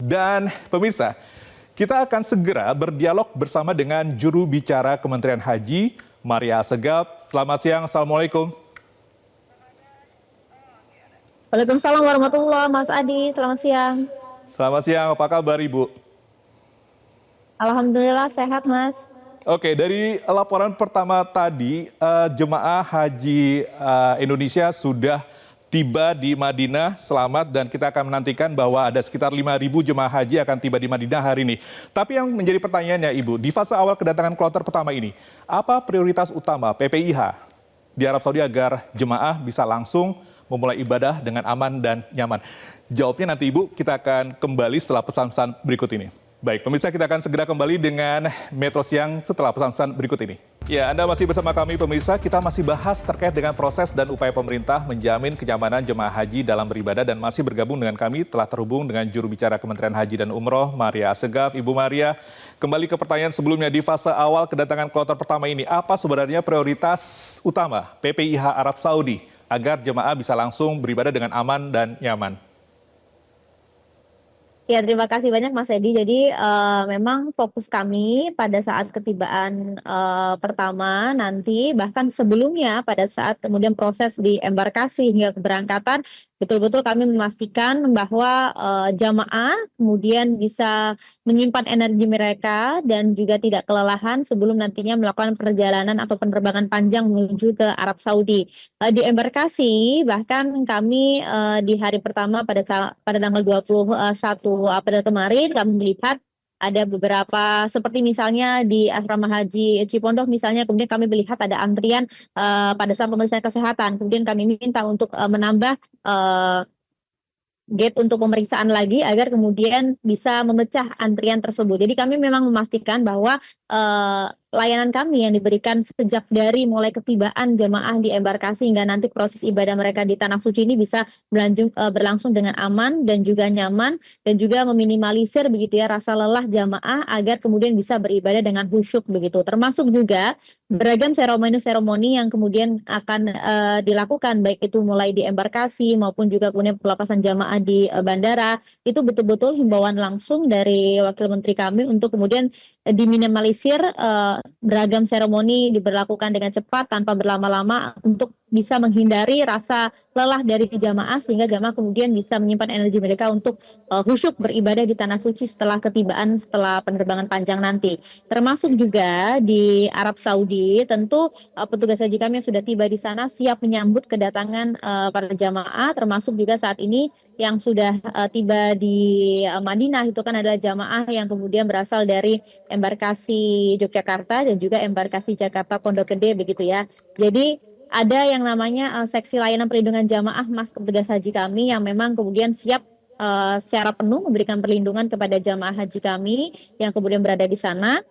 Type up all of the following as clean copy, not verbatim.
Dan pemirsa, kita akan segera berdialog bersama dengan juru bicara Kementerian Haji, Maria Assegaf. Selamat siang, Assalamualaikum. Waalaikumsalam warahmatullahi wabarakatuh, Mas Adi. Selamat siang. Selamat siang, apa kabar Ibu? Alhamdulillah sehat, Mas. Oke, dari laporan pertama tadi, jemaah haji Indonesia sudah tiba di Madinah, selamat, dan kita akan menantikan bahwa ada sekitar 5.000 jemaah haji akan tiba di Madinah hari ini. Tapi yang menjadi pertanyaannya Ibu, di fase awal kedatangan kloter pertama ini, apa prioritas utama PPIH di Arab Saudi agar jemaah bisa langsung memulai ibadah dengan aman dan nyaman? Jawabnya nanti Ibu, kita akan kembali setelah pesan-pesan berikut ini. Baik, pemirsa, kita akan segera kembali dengan Metro Siang setelah pesan-pesan berikut ini. Ya, Anda masih bersama kami pemirsa, kita masih bahas terkait dengan proses dan upaya pemerintah menjamin kenyamanan jemaah haji dalam beribadah, dan masih bergabung dengan kami telah terhubung dengan juru bicara Kementerian Haji dan Umroh, Maria Assegaf. Ibu Maria, kembali ke pertanyaan sebelumnya, di fase awal kedatangan kloter pertama ini, apa sebenarnya prioritas utama PPIH Arab Saudi agar jemaah bisa langsung beribadah dengan aman dan nyaman? Ya, terima kasih banyak Mas Edi. Jadi memang fokus kami pada saat ketibaan pertama nanti, bahkan sebelumnya pada saat kemudian proses di embarkasi hingga keberangkatan, betul-betul kami memastikan bahwa jamaah kemudian bisa menyimpan energi mereka dan juga tidak kelelahan sebelum nantinya melakukan perjalanan atau penerbangan panjang menuju ke Arab Saudi. Di embarkasi bahkan kami di hari pertama pada tanggal 21 April kemarin kami melihat ada beberapa seperti misalnya di Asrama Haji Cipondoh misalnya, kemudian kami melihat ada antrian pada saat pemeriksaan kesehatan, kemudian kami minta untuk menambah gate untuk pemeriksaan lagi agar kemudian bisa memecah antrian tersebut. Jadi kami memang memastikan bahwa layanan kami yang diberikan sejak dari mulai ketibaan jemaah di embarkasi hingga nanti proses ibadah mereka di Tanah Suci ini bisa berlangsung dengan aman dan juga nyaman, dan juga meminimalisir begitu ya rasa lelah jamaah agar kemudian bisa beribadah dengan khusyuk begitu. Termasuk juga beragam seremoni-seremoni yang kemudian akan dilakukan, baik itu mulai di embarkasi maupun juga kemudian pelepasan jamaah di bandara. Itu betul-betul himbauan langsung dari Wakil Menteri kami untuk kemudian diminimalisir beragam seremoni diberlakukan dengan cepat tanpa berlama-lama untuk bisa menghindari rasa lelah dari jamaah, sehingga jamaah kemudian bisa menyimpan energi mereka untuk khusyuk beribadah di Tanah Suci setelah ketibaan, setelah penerbangan panjang nanti. Termasuk juga di Arab Saudi, tentu petugas haji kami yang sudah tiba di sana siap menyambut kedatangan para jamaah, termasuk juga saat ini yang sudah tiba di Madinah itu kan adalah jamaah yang kemudian berasal dari embarkasi Yogyakarta dan juga embarkasi Jakarta Pondok Gede begitu ya. Jadi ada yang namanya seksi layanan perlindungan jamaah Mas petugas haji kami yang memang kemudian siap secara penuh memberikan perlindungan kepada jamaah haji kami yang kemudian berada di sana,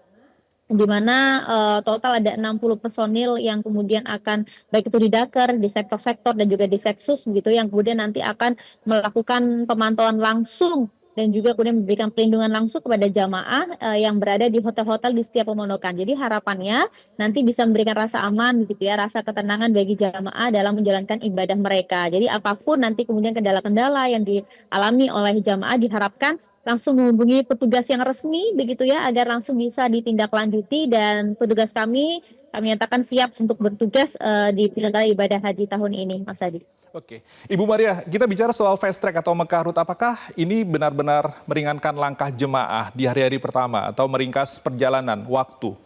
di mana total ada 60 personil yang kemudian akan baik itu di Dakar, di sektor-sektor dan juga di Seksus begitu, yang kemudian nanti akan melakukan pemantauan langsung dan juga kemudian memberikan perlindungan langsung kepada jamaah yang berada di hotel-hotel di setiap pemondokan. Jadi harapannya nanti bisa memberikan rasa aman gitu ya, rasa ketenangan bagi jamaah dalam menjalankan ibadah mereka. Jadi apapun nanti kemudian kendala-kendala yang dialami oleh jamaah diharapkan langsung menghubungi petugas yang resmi begitu ya, agar langsung bisa ditindaklanjuti, dan petugas kami nyatakan siap untuk bertugas di penyelenggaraan ibadah haji tahun ini, Mas Adi. Oke, Ibu Maria, kita bicara soal fast track atau Mekah Route, apakah ini benar-benar meringankan langkah jemaah di hari-hari pertama atau meringkas perjalanan waktu?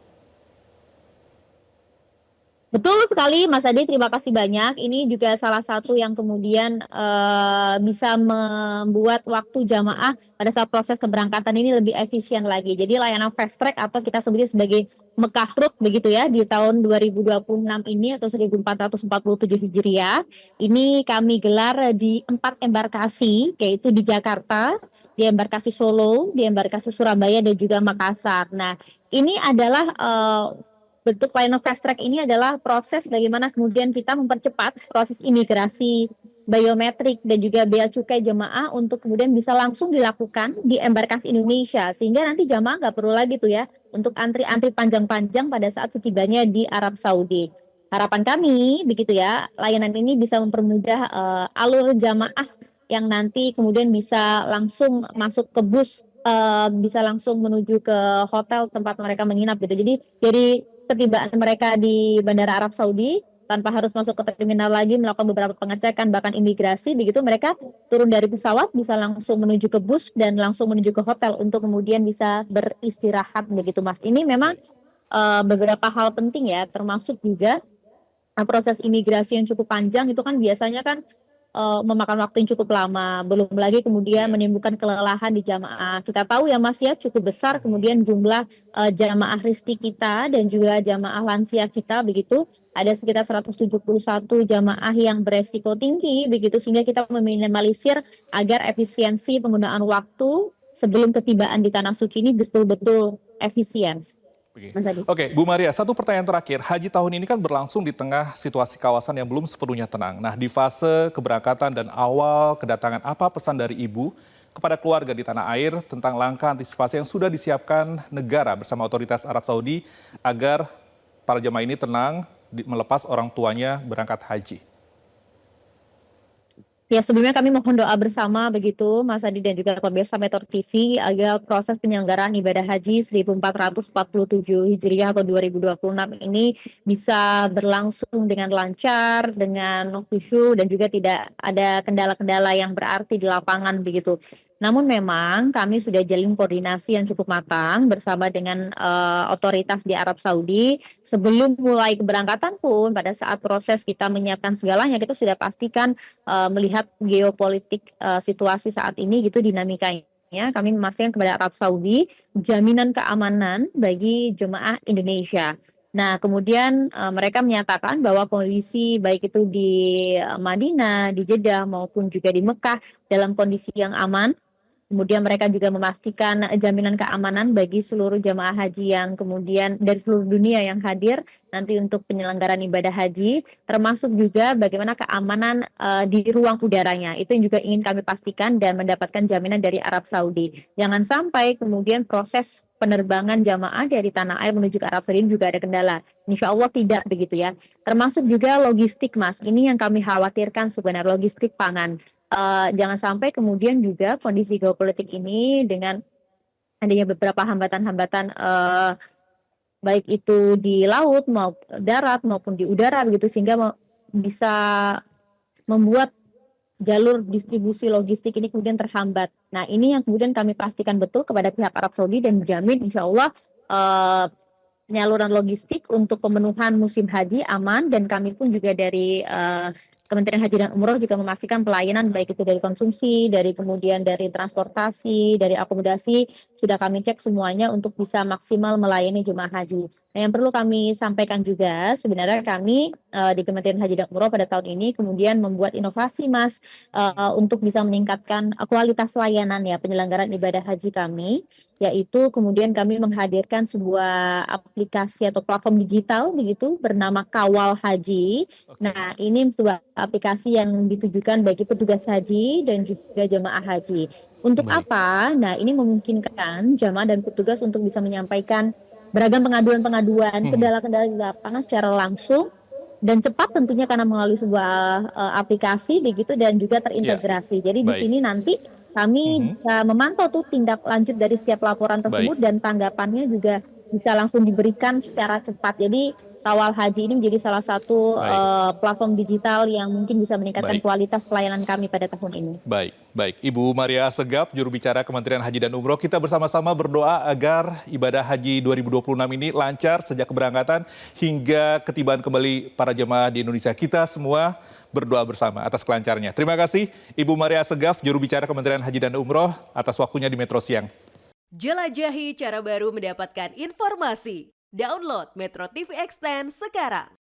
Betul sekali Mas Adi, terima kasih banyak. Ini juga salah satu yang kemudian bisa membuat waktu jamaah pada saat proses keberangkatan ini lebih efisien lagi. Jadi layanan fast track atau kita sebutnya sebagai Mekah Route begitu ya, di tahun 2026 ini atau 1447 Hijriah, ini kami gelar di 4 embarkasi, yaitu di Jakarta, di embarkasi Solo, di embarkasi Surabaya dan juga Makassar. Nah, ini adalah bentuk layanan fast track ini adalah proses bagaimana kemudian kita mempercepat proses imigrasi, biometrik dan juga bea cukai jemaah untuk kemudian bisa langsung dilakukan di embarkasi Indonesia, sehingga nanti jemaah nggak perlu lagi tuh ya untuk antri-antri panjang-panjang pada saat setibanya di Arab Saudi. Harapan kami begitu ya, layanan ini bisa mempermudah alur jamaah yang nanti kemudian bisa langsung masuk ke bus, bisa langsung menuju ke hotel tempat mereka menginap gitu. Jadi dari ketibaan mereka di Bandara Arab Saudi tanpa harus masuk ke terminal lagi melakukan beberapa pengecekan bahkan imigrasi begitu, mereka turun dari pesawat bisa langsung menuju ke bus dan langsung menuju ke hotel untuk kemudian bisa beristirahat begitu Mas. Ini memang beberapa hal penting ya, termasuk juga proses imigrasi yang cukup panjang itu kan biasanya kan memakan waktu yang cukup lama, belum lagi kemudian Iya. menimbulkan kelelahan di jamaah. Kita tahu ya Mas ya, cukup besar kemudian jumlah jamaah risti kita dan juga jamaah lansia kita begitu. Ada sekitar 171 jamaah yang beresiko tinggi begitu, sehingga kita meminimalisir agar efisiensi penggunaan waktu sebelum ketibaan di tanah suci ini betul-betul efisien. Oke. Mas Adi. Oke, Bu Maria, satu pertanyaan terakhir. Haji tahun ini kan berlangsung di tengah situasi kawasan yang belum sepenuhnya tenang. Nah, di fase keberangkatan dan awal kedatangan, apa pesan dari Ibu kepada keluarga di tanah air tentang langkah antisipasi yang sudah disiapkan negara bersama otoritas Arab Saudi agar para jemaah ini tenang melepas orang tuanya berangkat haji? Ya, sebelumnya kami mohon doa bersama begitu Mas Adi dan juga pemirsa Metro TV agar proses penyelenggaraan ibadah haji 1447 Hijriah atau 2026 ini bisa berlangsung dengan lancar, dengan khusyuk dan juga tidak ada kendala-kendala yang berarti di lapangan begitu. Namun memang kami sudah jalin koordinasi yang cukup matang bersama dengan otoritas di Arab Saudi. Sebelum mulai keberangkatan pun pada saat proses kita menyiapkan segalanya kita sudah pastikan melihat geopolitik situasi saat ini gitu dinamikanya, kami memastikan kepada Arab Saudi jaminan keamanan bagi jemaah Indonesia. Nah, kemudian mereka menyatakan bahwa kondisi baik itu di Madinah, di Jeddah maupun juga di Mekah dalam kondisi yang aman. Kemudian mereka juga memastikan jaminan keamanan bagi seluruh jamaah haji yang kemudian dari seluruh dunia yang hadir nanti untuk penyelenggaraan ibadah haji, termasuk juga bagaimana keamanan di ruang udaranya. Itu yang juga ingin kami pastikan dan mendapatkan jaminan dari Arab Saudi. Jangan sampai kemudian proses penerbangan jamaah dari tanah air menuju ke Arab Saudi juga ada kendala. Insya Allah tidak begitu ya. Termasuk juga logistik Mas, ini yang kami khawatirkan sebenarnya, logistik pangan. Jangan sampai kemudian juga kondisi geopolitik ini dengan adanya beberapa hambatan-hambatan baik itu di laut maupun darat maupun di udara begitu sehingga bisa membuat jalur distribusi logistik ini kemudian terhambat. Nah, ini yang kemudian kami pastikan betul kepada pihak Arab Saudi dan menjamin insya Allah penyaluran logistik untuk pemenuhan musim haji aman dan kami pun juga dari Kementerian Haji dan Umroh juga memastikan pelayanan baik itu dari konsumsi, dari kemudian dari transportasi, dari akomodasi sudah kami cek semuanya untuk bisa maksimal melayani jemaah haji. Nah, yang perlu kami sampaikan juga sebenarnya kami di Kementerian Haji dan Umroh pada tahun ini kemudian membuat inovasi Mas untuk bisa meningkatkan kualitas layanan ya penyelenggaraan ibadah haji kami, yaitu kemudian kami menghadirkan sebuah aplikasi atau platform digital begitu bernama Kawal Haji. Oke. Nah, ini sebuah aplikasi yang ditujukan bagi petugas haji dan juga jemaah haji. Untuk Baik. apa? Nah, ini memungkinkan jemaah dan petugas untuk bisa menyampaikan beragam pengaduan-pengaduan, kendala-kendala di lapangan secara langsung dan cepat tentunya karena melalui sebuah aplikasi begitu dan juga Ya, terintegrasi. Jadi di baik. sini nanti kami bisa memantau tuh tindak lanjut dari setiap laporan Baik. tersebut dan tanggapannya juga bisa langsung diberikan secara cepat. Jadi Kawal Haji ini menjadi salah satu Baik. platform digital yang mungkin bisa meningkatkan Baik. kualitas pelayanan kami pada tahun ini. Baik, baik. Ibu Maria Segaf, juru bicara Kementerian Haji dan Umroh, kita bersama-sama berdoa agar ibadah haji 2026 ini lancar sejak keberangkatan hingga ketibaan kembali para jemaah di Indonesia. Kita semua berdoa bersama atas kelancarnya. Terima kasih Ibu Maria Segaf, juru bicara Kementerian Haji dan Umroh atas waktunya di Metro Siang. Jelajahi cara baru mendapatkan informasi. Download Metro TV Extend sekarang.